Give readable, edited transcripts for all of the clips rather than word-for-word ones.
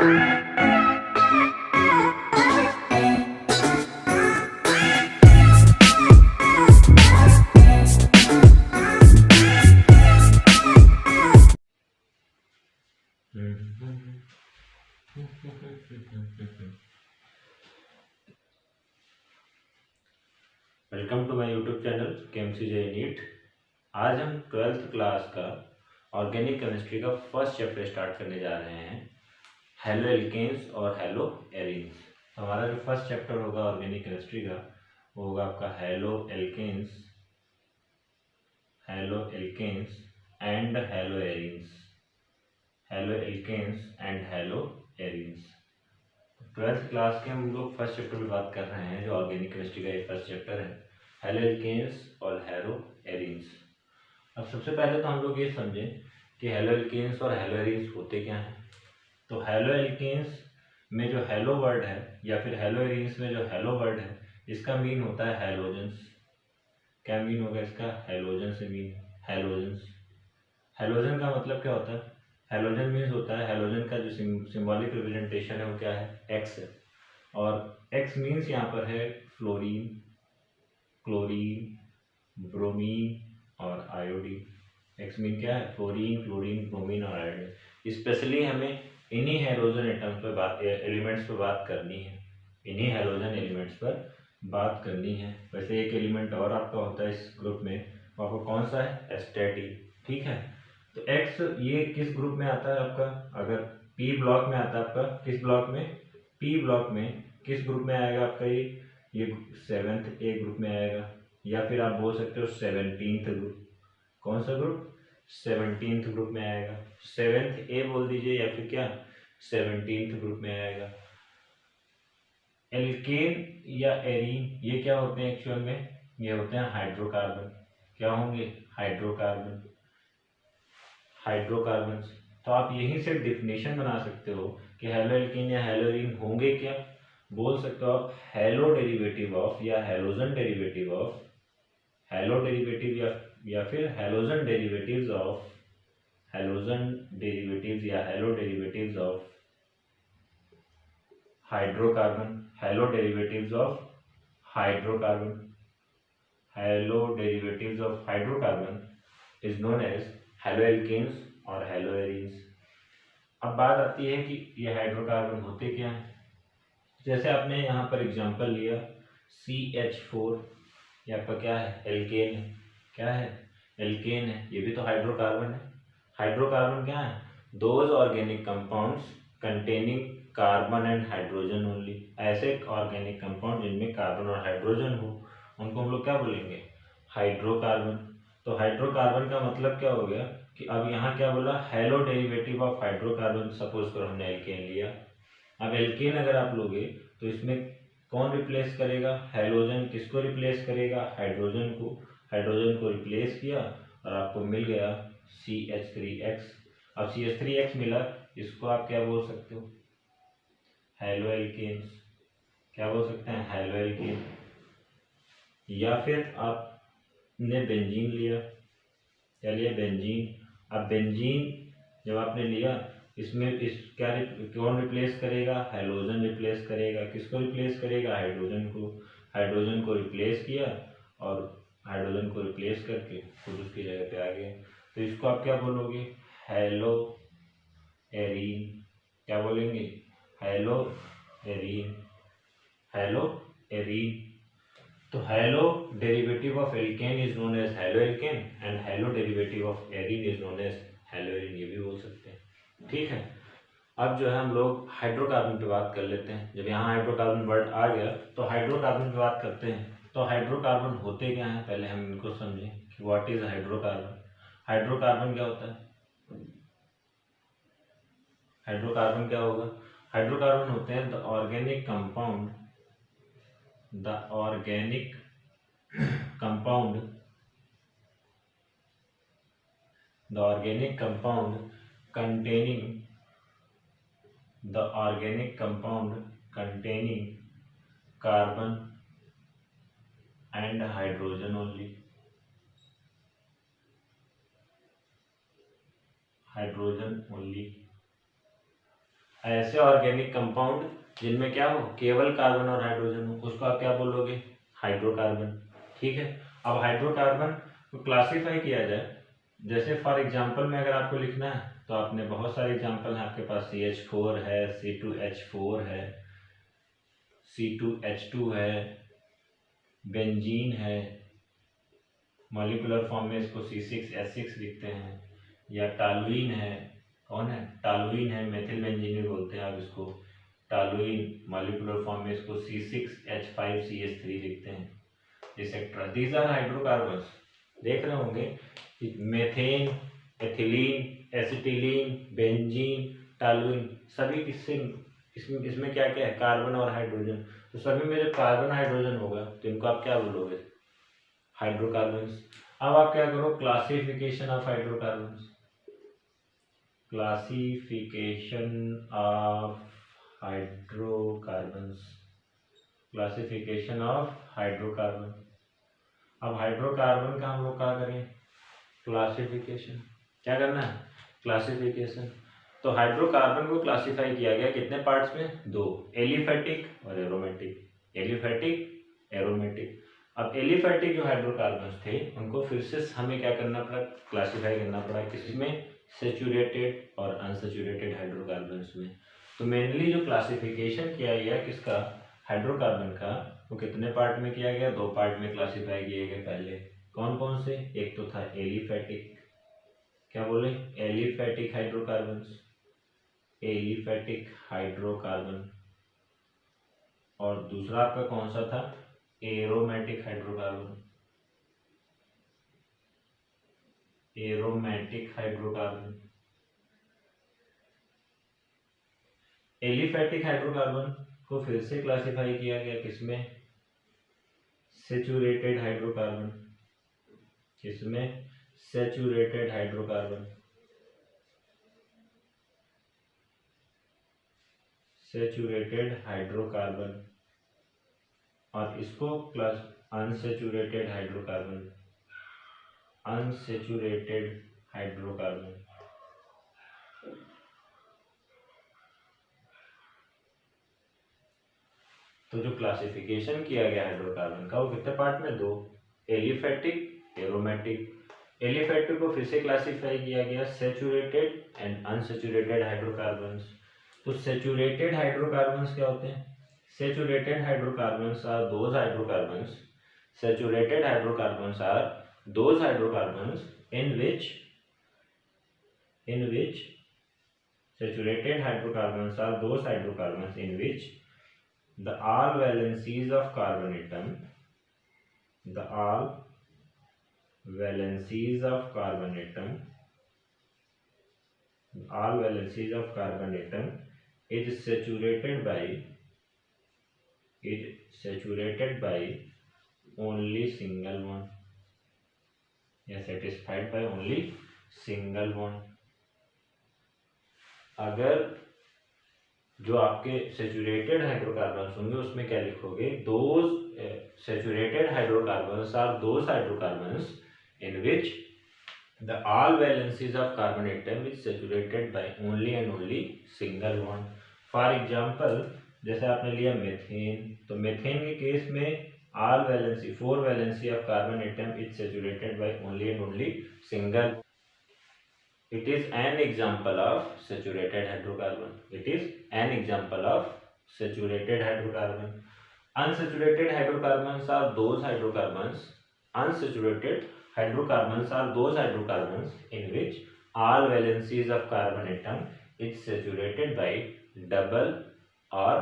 Welcome to my YouTube channel KMCJ NEET. आज हम 12th class का ऑर्गेनिक केमिस्ट्री का फर्स्ट चैप्टर स्टार्ट करने जा रहे हैं, हेलो एल्केन्स और हेलो एरीन्स। हमारा जो फर्स्ट चैप्टर होगा ऑर्गेनिक केमिस्ट्री का वो होगा आपका haloalkanes and haloarenes. Haloalkanes and haloarenes. 12th class के हम लोग फर्स्ट चैप्टर में बात कर रहे हैं, जो ऑर्गेनिक केमिस्ट्री का ये फर्स्ट चैप्टर है, हेलो एल्केन्स और हेलो एरीन्स। अब सबसे पहले तो हम लोग ये समझें कि हेलो एल्केन्स और हेलो एरीन्स होते क्या हैं। तो हेलो एल्केन्स में जो हेलो वर्ड है या फिर हेलो एरीन्स में जो हेलो वर्ड है, इसका मीन होता है हेलोजेंस। क्या मीन होगा इसका? हेलोजन से मीन हेलोजेंस। हेलोजन का मतलब क्या होता है? हेलोजन मीन्स होता है, हेलोजन का जो सिंबॉलिक रिप्रेजेंटेशन है वो क्या है? एक्स है। और एक्स मीन्स यहाँ पर है फ्लोरीन, क्लोरीन, ब्रोमीन और आयोडीन। एक्स मीन क्या है? फ्लोरीन, क्लोरीन, ब्रोमीन और आयोडीन। स्पेशली हमें इन्हीं हेलोजन एटम्स पर एलिमेंट्स पर बात करनी है, इन्हीं हेलोजन एलिमेंट्स पर बात करनी है। वैसे एक एलिमेंट और आपका होता है इस ग्रुप में, वो आपका कौन सा है? एस्टेटिन। ठीक है, तो एक्स ये किस ग्रुप में आता है आपका? अगर पी ब्लॉक में आता है आपका, किस ब्लॉक में? पी ब्लॉक में। किस ग्रुप में आएगा आपका? ये 7th ए ग्रुप में आएगा, या फिर आप बोल सकते हो 17th ग्रुप। कौन सा ग्रुप? 17th ग्रुप में आएगा। 7th ए बोल दीजिए या फिर क्या 17th ग्रुप में आएगा। एल्केन या एरीन ये क्या होते हैं एक्चुअल में? ये होते हैं हाइड्रोकार्बन। क्या होंगे? हाइड्रोकार्बन। हाइड्रोकार्बन। तो आप यहीं से डेफिनेशन बना सकते हो कि हेलो एल्केन या हेलो एरीन होंगे क्या। बोल सकते हो आप हेलो डेरिवेटिव ऑफ या halogen derivative of, halo derivative या फिर halogen derivatives of, halogen derivatives या halo derivatives of hydrocarbon. Halo derivatives of hydrocarbon, halo derivatives of hydrocarbon is known as haloalkanes और हेलो एरीन्स। अब बात आती है कि ये हाइड्रोकार्बन होते क्या हैं। जैसे आपने यहाँ पर एग्जांपल लिया CH4, ये आपका क्या है? एल्केन है। क्या है? एल्केन है। ये भी तो हाइड्रोकार्बन है। हाइड्रोकार्बन क्या है? Those organic compounds containing carbon and hydrogen only. ऐसे ऑर्गेनिक कंपाउंड जिनमें कार्बन और हाइड्रोजन हो, उनको हम लोग क्या बोलेंगे? हाइड्रोकार्बन। तो हाइड्रोकार्बन का मतलब क्या हो गया कि अब यहाँ क्या बोला? Hello derivative of hydrocarbon. Suppose करो हमने एल्केन लिया, अब एल्केन अगर आप लोगे तो इसमें कौन रिप्लेस करेगा? हेलोजन। किसको रिप्लेस करेगा? हाइड्रोजन को। हाइड्रोजन को रिप्लेस किया और आपको मिल गया CH3X। अब CH3X मिला, इसको आप क्या बोल सकते हो? Haloalkanes. क्या बोल सकते हैं? Haloalkane. या फिर आपने बेंजीन लिया, क्या लिया? बेंजीन। अब बेंजीन जब आपने लिया, इसमें इस क्या कौन रिप्लेस करेगा? हेलोजन रिप्लेस करेगा। किसको रिप्लेस करेगा? हाइड्रोजन को। हाइड्रोजन को रिप्लेस किया और हाइड्रोजन को रिप्लेस करके खुद उसकी जगह पे आ गया। तो इसको आप क्या बोलोगे? Haloarene. क्या बोलेंगे? Haloarene. Haloarene. तो halo derivative of alkane is known as haloalkane and halo derivative of arene is known as haloarene, ये भी बोल सकते हैं। ठीक है, अब जो है हम लोग हाइड्रोकार्बन पे बात कर लेते हैं। जब यहाँ हाइड्रोकार्बन वर्ड आ गया तो हाइड्रोकार्बन पे बात करते हैं। तो हाइड्रोकार्बन होते क्या हैं, पहले हम इनको समझें कि व्हाट इज हाइड्रोकार्बन। हाइड्रोकार्बन क्या होता है? हाइड्रोकार्बन क्या होगा? हाइड्रोकार्बन होते हैं the organic compound, the organic compound, the organic compound containing, the organic compound containing carbon and hydrogen only, hydrogen only। ऐसे ऑर्गेनिक कंपाउंड जिनमें क्या हो, केवल कार्बन और हाइड्रोजन हो, उसको आप क्या बोलोगे, हाइड्रोकार्बन। ठीक है। अब हाइड्रोकार्बन को क्लासीफाई किया जाए, जैसे फॉर एग्जांपल में अगर आपको लिखना है तो आपने बहुत सारे एग्जांपल हैं आपके पास, CH4 है, C2H4 है, C2H2 है, बेंजीन है, मॉलिक्यूलर फॉर्म में इसको C6H6 लिखते हैं, या टालुइन है, कौन है, टालुइन है, मेथिल बेंजीन भी बोलते हैं आप इसको, टालुइन, मॉलिक्यूलर फॉर्म में इसको C6H5CH3 लिखते हैं, एक्सेट्रा। These are hydrocarbons. देख रहे होंगे कि methane, ethylene, acetylene, benzene, toluene, सभी किससे, इसमें क्या क्या है, कार्बन और हाइड्रोजन। तो सभी में जब कार्बन हाइड्रोजन होगा तो इनको आप क्या बोलोगे, हाइड्रोकार्बन्स। अब आप क्या करो, classification of hydrocarbons, classification of hydrocarbons, classification of hydrocarbon. अब हाइड्रोकार्बन का हम लोग क्या करें, क्लासिफिकेशन, क्या करना है, क्लासिफिकेशन। तो हाइड्रोकार्बन को क्लासिफाई किया गया कितने पार्ट्स में, दो, एलिफेटिक और एरोमेटिक, एलिफेटिक एरोमेटिक। अब एलिफेटिक जो हाइड्रोकार्बन्स थे उनको फिर से हमें क्या करना पड़ा, क्लासिफाई करना पड़ा, किसी में, सेचुरेटेड और अनसेचुरेटेड हाइड्रोकार्बन्स में। तो मेनली जो क्लासिफिकेशन किया गया किसका, हाइड्रोकार्बन का, वो कितने पार्ट में किया गया, दो पार्ट में क्लासिफाई किए गए पहले। कौन कौन से, एक तो था एलिफेटिक, क्या बोले, एलिफेटिक हाइड्रोकार्बन्स, एलिफेटिक हाइड्रोकार्बन, और दूसरा आपका कौन सा था, aromatic hydrocarbon, aromatic hydrocarbon. Aliphatic hydrocarbon को फिर से क्लासिफाई किया गया किसमें, सेचुरेटेड हाइड्रोकार्बन, किसमें, सेचुरेटेड हाइड्रोकार्बन, सेचुरेटेड हाइड्रोकार्बन, और इसको plus unsaturated hydrocarbon, unsaturated hydrocarbon. तो जो क्लासिफिकेशन किया गया हाइड्रोकार्बन का वो कितने पार्ट में, दो, एलिफेटिक, एरोमेटिक। एलिफेटिक को फिर से क्लासिफाई किया गया सेचुरेटेड एंड अनसेचुरेटेड हाइड्रोकार्बन्स। तो सेचुरेटेड हाइड्रोकार्बन्स क्या होते हैं, saturated hydrocarbons are those hydrocarbons, saturated hydrocarbons are those hydrocarbons in which saturated hydrocarbons are those hydrocarbons in which the all valencies of carbon atom, the all valencies of carbon atom, all valencies of carbon atom is saturated by only single bond, या satisfied by only single bond। अगर जो आपके saturated hydrocarbons होंगे उसमें क्या लिखोगे, those saturated hydrocarbons are those hydrocarbons in which the all valencies of carbon atom is saturated by only and only single bond. For example जैसे आपने लिया मेथेन, तो मेथेन के केस में all valency, four valency of carbon atom is saturated by only and only single. It is an example of saturated hydrocarbon. It is an example of saturated hydrocarbon. Unsaturated hydrocarbons are those hydrocarbons. Unsaturated hydrocarbons are those hydrocarbons in which all valencies of carbon atom is saturated by double or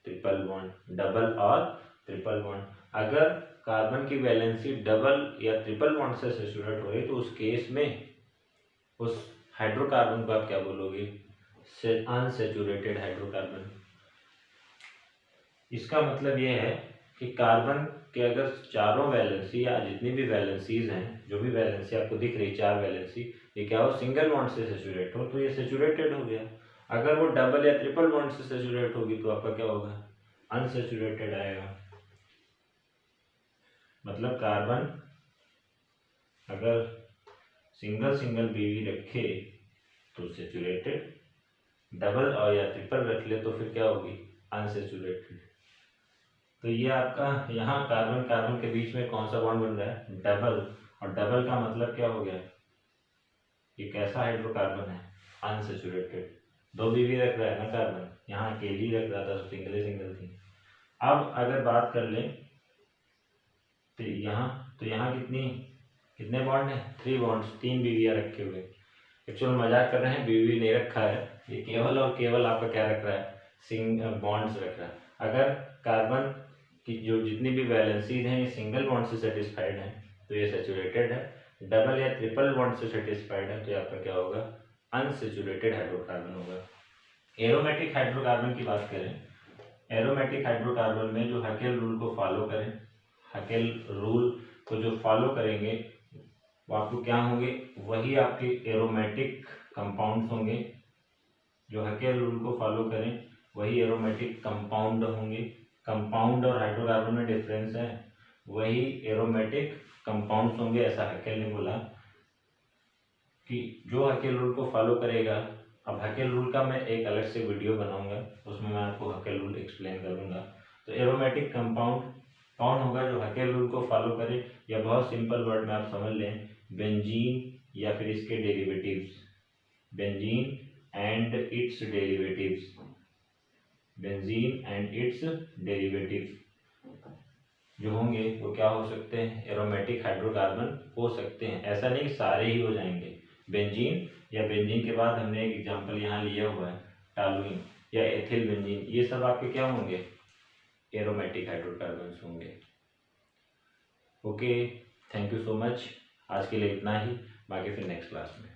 triple bond. Double or triple bond. अगर carbon की valency double या triple bond से saturate हो रही तो उस case में उस हाइड्रोकार्बन को आप क्या बोलोगे, अनसेचुरेटेड हाइड्रोकार्बन। इसका मतलब यह है कि कार्बन के अगर चारों वैलेंसी या जितनी भी वैलेंसीज हैं, जो भी वैलेंसी आपको दिख रही, चार वैलेंसी, ये क्या हो, सिंगल बॉन्ड से सेचुरेट हो तो ये सेचुरेटेड हो गया। अगर वो डबल या ट्रिपल बॉन्ड से सेचुरेट होगी तो आपका क्या होगा, अनसेचुरेटेड आएगा। मतलब कार्बन अगर सिंगल बीवी रखे तो सेचुरेटेड, डबल और या ट्रिपल रख ले तो फिर क्या होगी, अनसेचुरेटेड। तो ये आपका यहाँ कार्बन कार्बन के बीच में कौन सा बॉन्ड बन रहा है, डबल। और डबल का मतलब क्या हो गया, ये कैसा हाइड्रोकार्बन है, अनसेचुरेटेड। दो बीवी रख रहा है ना कार्बन, यहाँ अकेली रख रहा था तो सिंगल सिंगल थी। अब अगर बात कर लें तो यहाँ कितने बॉन्ड है, 3 बॉन्ड्स, 3 बीवियाँ रखे हुए। एक्चुअल मजाक कर रहे हैं, बीवी नहीं रखा है, ये केवल और केवल आपका क्या रख रहा है, बॉन्ड्स रख रहा है। अगर कार्बन की जो जितनी भी वैलेंसीज हैं ये सिंगल बॉन्ड से सेटिस्फाइड हैं तो ये सेचुरेटेड है, डबल या ट्रिपल बॉन्ड से सेटिस्फाइड है तो ये आपका क्या होगा, अनसेचुरेटेड हाइड्रोकार्बन होगा। एरोमेटिक हाइड्रोकार्बन की बात करें, एरोमेटिक हाइड्रोकार्बन में जो हकेल रूल को फॉलो करें, हकेल रूल को जो फॉलो करेंगे वो आपको क्या होंगे, वही आपके एरोमेटिक कंपाउंड्स होंगे। जो हकेल रूल को फॉलो करें वही एरोमेटिक कंपाउंड होंगे। कंपाउंड और हाइड्रोकार्बन में डिफरेंस है, वही एरोमेटिक कंपाउंड्स होंगे, ऐसा हकेल ने बोला कि जो हकेल रूल को फॉलो करेगा। अब हकेल रूल का मैं एक अलग से वीडियो बनाऊंगा, उसमें मैं आपको हकेल रूल एक्सप्लेन करूंगा। तो एरोमेटिक कंपाउंड कौन होगा, जो हकेल रूल को फॉलो करे, या बहुत सिंपल वर्ड में आप समझ लें, बेंजीन या फिर इसके derivatives, benzene and it's derivatives, benzene and it's derivatives जो होंगे वो क्या हो सकते हैं, एरोमेटिक हाइड्रोकार्बन हो सकते हैं। ऐसा नहीं सारे ही हो जाएंगे, बेंजीन या बेंजीन के बाद हमने एक एग्जांपल यहाँ लिया हुआ है टॉलुइन या एथिल बेंजीन, ये सब आपके क्या होंगे, एरोमेटिक हाइड्रोकार्बन्स होंगे। Okay, thank you so much, आज के लिए इतना ही, बाकी फिर नेक्स्ट क्लास में।